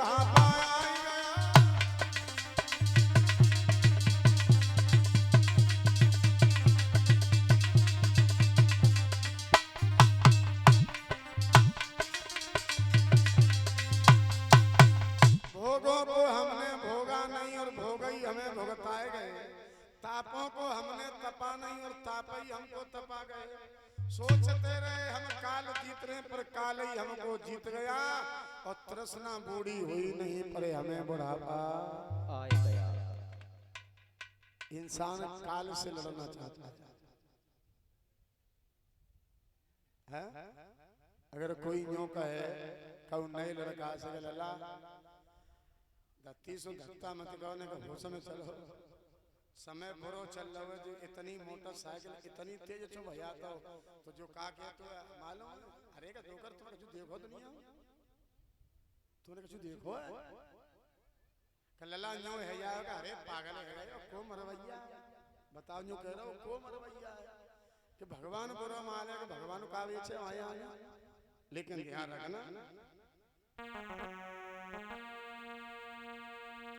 बुढ़ापा आई गया। भोगों को हमने भोगा नहीं और भोगई हमें भुगताए गए। तापों को हमने तपा नहीं और तापई हमको तपा गए। सोचते रहे हम काल जीत रहे पर काल ही हमको जीत गया। और तृष्णा बूढ़ी हुई नहीं पर हमें बुढ़ापा आ गया। इंसान काल से लड़ना चाहता है। अगर कोई यूं कहे कहूं नए लड़का से लला दत्ती सो धक्का मत कहने का होश में चलो। समय बुरो चल रहा है जो इतनी मोटरसाइकिल इतनी तेज चो भैया तो जो का के तो मालूम अरे का जोकर तुम कुछ देखो दुनिया तूने कुछ देखो कल्ला न्यू है या अरे पागल है को मरवैया बताओ न्यू कह रहा हूं को मरवैया है कि भगवान बुरा मान है कि भगवान का बेचे आया लेकिन ध्यान रखना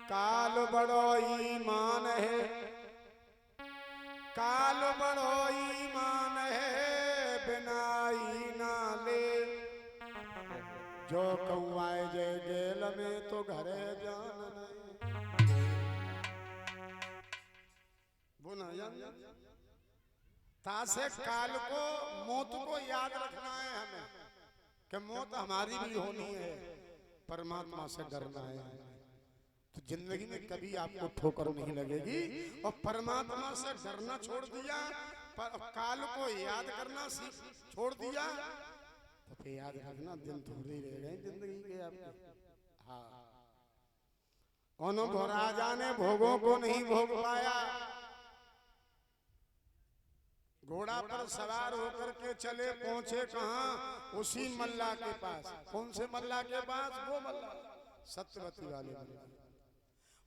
काल बड़ो ईमान है। काल बड़ो ईमान है बिनाई ना ले। जो कौआए जे गेल में तो घरे जान नहीं। बोला तासे काल को मौत को याद रखना है हमें कि मौत हमारी भी होनी है। परमात्मा से डरना है तो जिंदगी में कभी आपको ठोकर नहीं लगेगी। और परमात्मा से डरना छोड़ दिया पर काल को याद करना छोड़ दिया तो फिर याद रखना दिन थोड़े रह गए जिंदगी के आपके। हाँ उन राजा ने भोगों को नहीं भोग पाया। घोड़ा पर सवार होकर के चले पहुंचे कहां उसी मल्ला के पास। कौन से मल्ला के पास? वो मल्ला सत्यवती वाले मल्ला।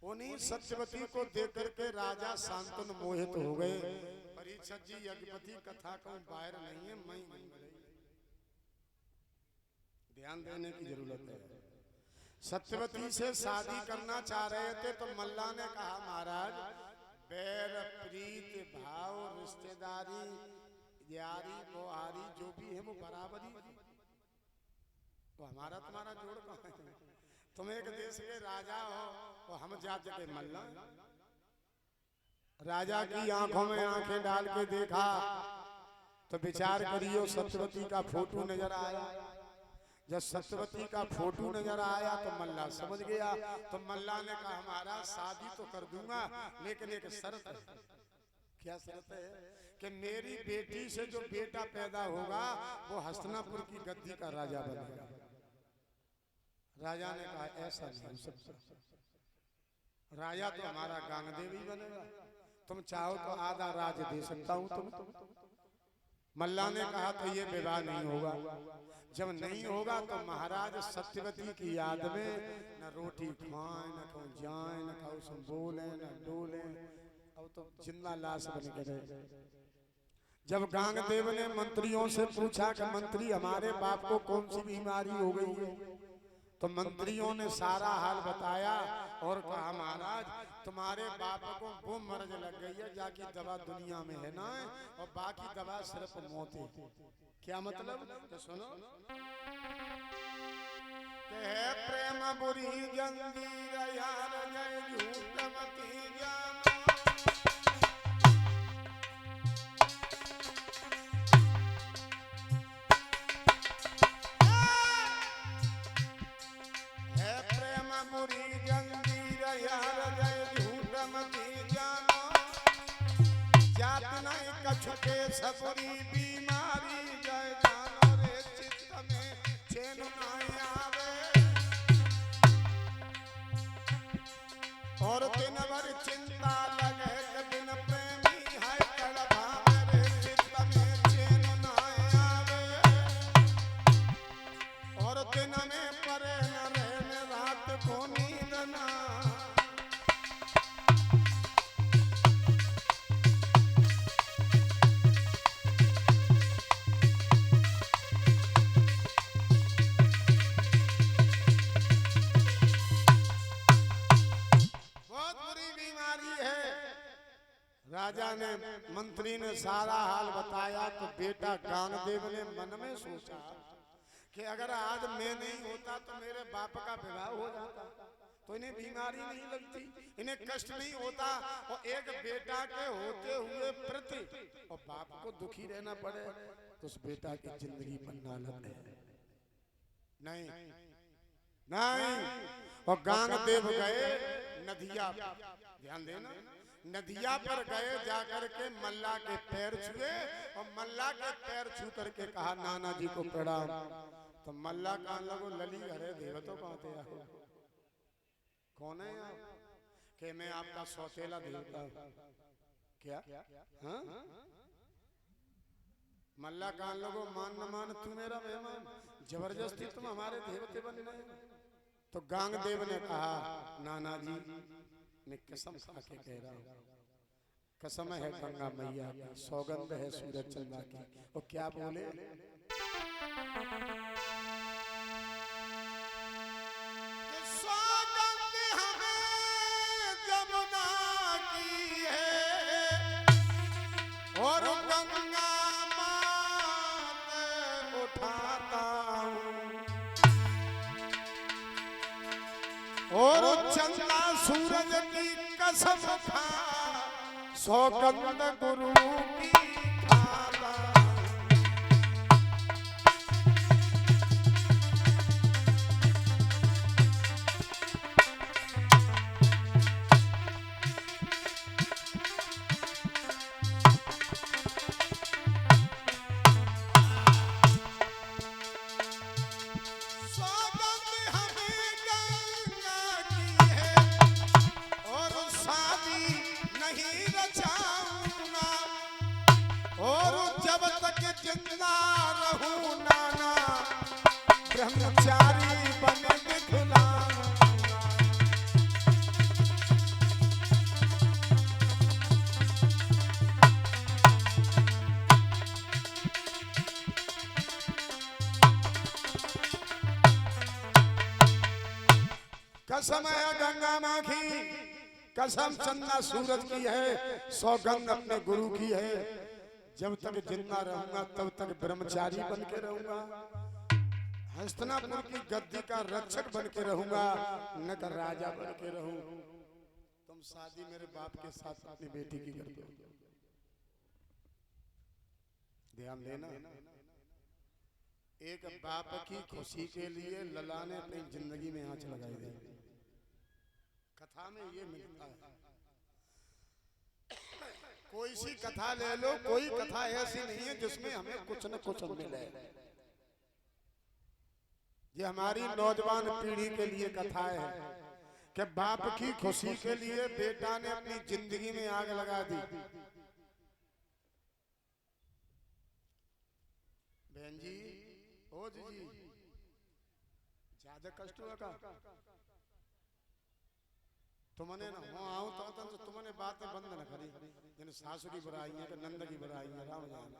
उन्हीं सत्यवती को देख करके राजा शांतनु मोहित हो गए। परीक्षित जी यज्ञपति कथा को बाहर नहीं है मैं ध्यान देने की जरूरत है। सत्यवती से शादी करना चाह रहे थे तो मल्ला ने कहा महाराज बैर प्रीत भाव रिश्तेदारी यारी बोहारी जो भी है वो बराबरी तो हमारा तुम्हारा जोड़ कहां है? तुम एक देश के राजा हो और हम जाते के मल्ला। राजा की आंखों में आंखें डाल के देखा तो विचार करियो सत्यवती का फोटो नजर आया। जब सत्यवती का फोटो नजर आया तो मल्ला समझ गया। तो मल्ला ने कहा हमारा शादी तो कर दूंगा लेकिन एक शर्त है। क्या शर्त है? कि मेरी बेटी से जो बेटा पैदा होगा वो हस्तिनापुर की गद्दी का राजा बनेगा। राजा ने कहा ऐसा नहीं हो सकता। राजा तो हमारा गांगदेव ही बनेगा। तुम चाहो तो आधा राज दे सकता हूं तुम। मल्ला ने कहा तो ये विवाह नहीं होगा। जब नहीं होगा तो महाराज सत्यवती की याद में न रोटी खाए न कहूं जाए न कहूं बोले न डोले। अब तो जिंदा लाश बन के रहे। जब गांगदेव ने मंत्रियों से पूछा कि मंत्री हमारे बाप को कौन सी बीमारी हो गई है तो मंत्रियों ने सारा हाल बताया और कहा महाराज तुम्हारे बाप को वो मर्ज लग गई है जाकी दवा दुनिया में है ना और बाकी दवा सिर्फ मौत है। क्या मतलब? तो सुनो है प्रेम बुरी जंजीर यार जय झूठ मती जानो। छुटे सबरी बीमारी जय जानो रे चित्त में चैन ना आवे और दिन भर चिंता लगे बिन प्रेमी है तड़पा रे चित्त में चैन ना आवे और दिन में परे न रहने रात को नींद ना। राजा ने मंत्री ने सारा हाल बताया तो बेटा गांगदेव ने मन में सोचा कि अगर आज मैं नहीं होता तो मेरे बाप का विवाह हो जाता, तो इन्हें बीमारी नहीं लगती, इन्हें कष्ट नहीं होता, और एक बेटा के होते हुए प्रति और बाप को दुखी रहना पड़े तो उस बेटा की जिंदगी बनना लग है। नहीं नहीं, और गांगदेव गए नदिया, ध्यान देना, नदिया पर गए, जाकर के मल्ला के पैर छुए और मल्ला के पैर छू करके कहा नाना जी को प्रणाम। तो मल्ला कहा लगो लली घरे देवतो कहते हो, कौन है आप? कि मैं आपका सौतेला देवता। क्या? हाँ? मल्ला कहा लगो मान न मान तू मेरा मेहमान, जबरदस्ती तुम हमारे देवते बन गए। तो गांगदेव ने कहा नाना जी मैं कसम खा के कह रहा हूँ, कसम है गंगा मैया की, सौगंध है सूरज चंद्रमा की। वो क्या बोले? सौगंध हमें जमुना की है और गंगा माते उठाता हूँ, और चंद्रमा सूरज की कसम खा सौगंध गुरु की खाता। जिंदा रहूं नाना ब्रह्मचारी बन दिखलाऊं। कसम है गंगा माँ की, कसम चंद्रमा सूरज की है, सौगंध अपने गुरु की है, जब तक जिंदा रहूंगा तब तक ब्रह्मचारी बन के रहूंगा, हस्तिनापुर की गद्दी का रक्षक बन के रहूंगा, न कर राजा बन के रहूं। तुम शादी मेरे बाप के साथ अपनी बेटी की कर दो। ध्यान देना, एक बाप की खुशी के लिए लला ने अपनी जिंदगी में आंच लगाई है। कथा में ये मिलता है, कोई सी कथा ले लो, कोई कथा ऐसी नहीं है जिसमें हमें कुछ न कुछ मिले। ये हमारी नौजवान पीढ़ी के लिए कथा है कि बाप की खुशी के लिए बेटा ने अपनी जिंदगी में आग लगा दी। बहन जी, ओ जी, ज्यादा कष्ट हुआ का तुमने ना हो आऊं तो तुमने बातें बंद न करी, जिन सासू की बुराई है, नंद की बुराई है, राम जान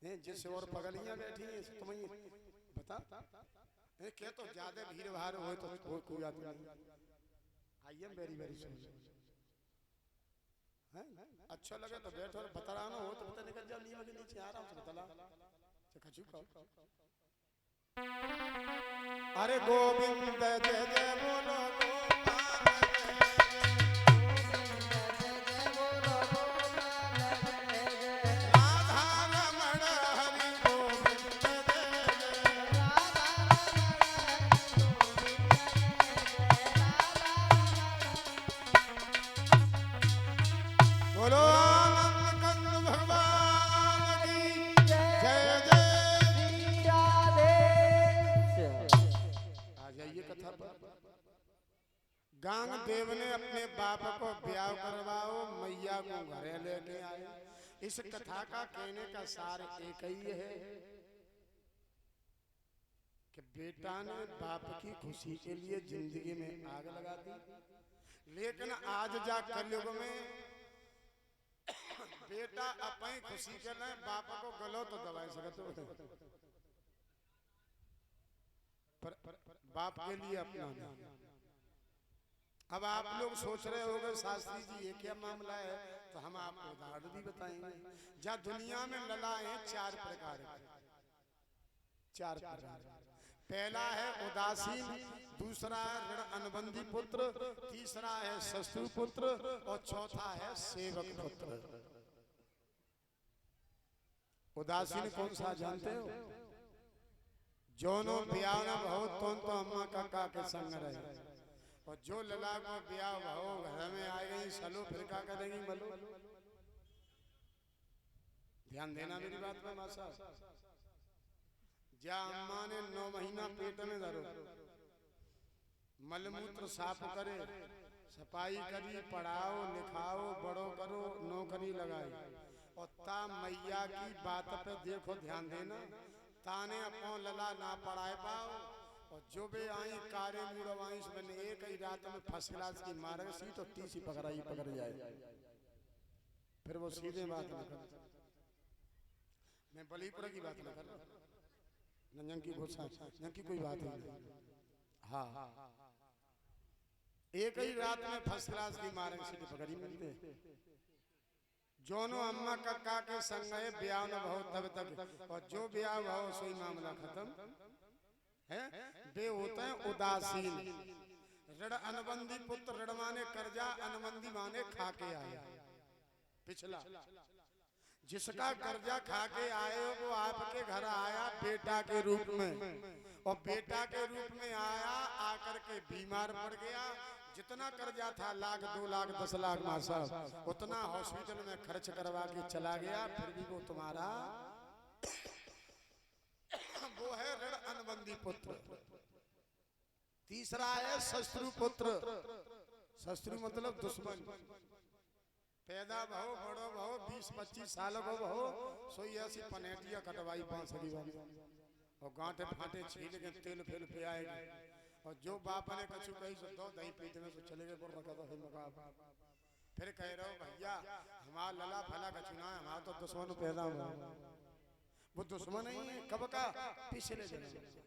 नहीं जिस और पगलियां बैठी हैं तुम्हें बता क्या तो ज्यादा भीड़ भाड़ हो तो कोई आदमी नहीं। I am very very sorry, अच्छा लगे तो बैठो, और बतलाना हो तो बता, निकल जाओ नीम के नीचे आराम से बतला। अरे गोविंद जय जय बोलो गांगदेव ने अपने बाप को ब्याह करवाओ, मैया को घरे लेके आए। इस कथा का कहने का सार एक ही है कि बेटा ने बाप की खुशी के लिए जिंदगी में आग लगा दी, लेकिन आज जा कलयुग में बेटा अपनी खुशी के लिए बाप को गलो तो दबा सकते, पर बाप के लिए अपना नहीं। अब आप लोग सोच रहे होंगे शास्त्री जी ये क्या मामला है, तो हम आपको उदाहरण भी बताएंगे। जहाँ दुनिया में ललाएं चार प्रकार की, चार प्रकार। पहला है उदासीन, दूसरा है ऋण अनुबंधी पुत्र, तीसरा है शत्रु पुत्र और चौथा है सेवक पुत्र। उदासीन कौन सा जानते हो? जोनो ब्याह न भहो तो अम्मा काका के संग रहे, और जो लला को ब्याह भहो घर में आ गई सलो फिर क्या करेगी मलो। ध्यान देना मेरी बात में मासा। जा अम्मा ने 9 महीना पेट में धरो, मलमूत्र साफ करे, सफाई करी, पढ़ाओ लिखाओ, बड़ो करो, नौकरी लगाई, और ता मैया की बात पे देखो ध्यान देना, ताने अपो लला ना पढ़ाए पाओ, और जो बे आई कारे मुड़वाई बने एक ही रात में फर्स्ट क्लास की मार्ग सीट और तीसरी पकड़ जाए। फिर वो सीधे बात न कर, मैं बलीपुर की बात न कर रहा, नंजन की घोषणा नंजन की कोई बात नहीं। हाँ, एक ही रात में फर्स्ट क्लास की मार्ग सीट पकड़ी मिलते। जोनो अम्मा काका के संग है ब्याह न भहो तब तक, और जो ब्याह भहो सोई मामला खत्म है। वे होते हैं उदासीन। ऋण अनुबंधी पुत्र, ऋण माने कर्जा, अनुबंधी माने खाके आया पिछला। जिसका कर्जा खाके आए वो आपके घर आया बेटा के रूप में, और बेटा के रूप में आया, आकर के बीमार पड़ गया। जितना कर्जा था 1 लाख 2 लाख 10 लाख मासा, उतना हॉस्पिटल में खर्च करवा के चला गया, फिर भी वो तुम्हारा वो है ऋण अनुबंधी पुत्र। तीसरा है शत्रु पुत्र। शत्रु मतलब दुश्मन। पैदा भहो बड़ो भहो 20-25 साल को भहो, सोई ऐसी पनेटिया कटवाई 5 वाली, और गांठे फाटे छील के तेल फेल पे आएगी, और जो बाप ने कछु कही सो दो दही पीते में तो चले गए पर रखा था। फिर कह रहे हो भैया हमारा लला फला कछु ना है, हमारा तो दुश्मन पैदा हुआ। वो दुश्मन नहीं है, कब का? पिछले जन्म।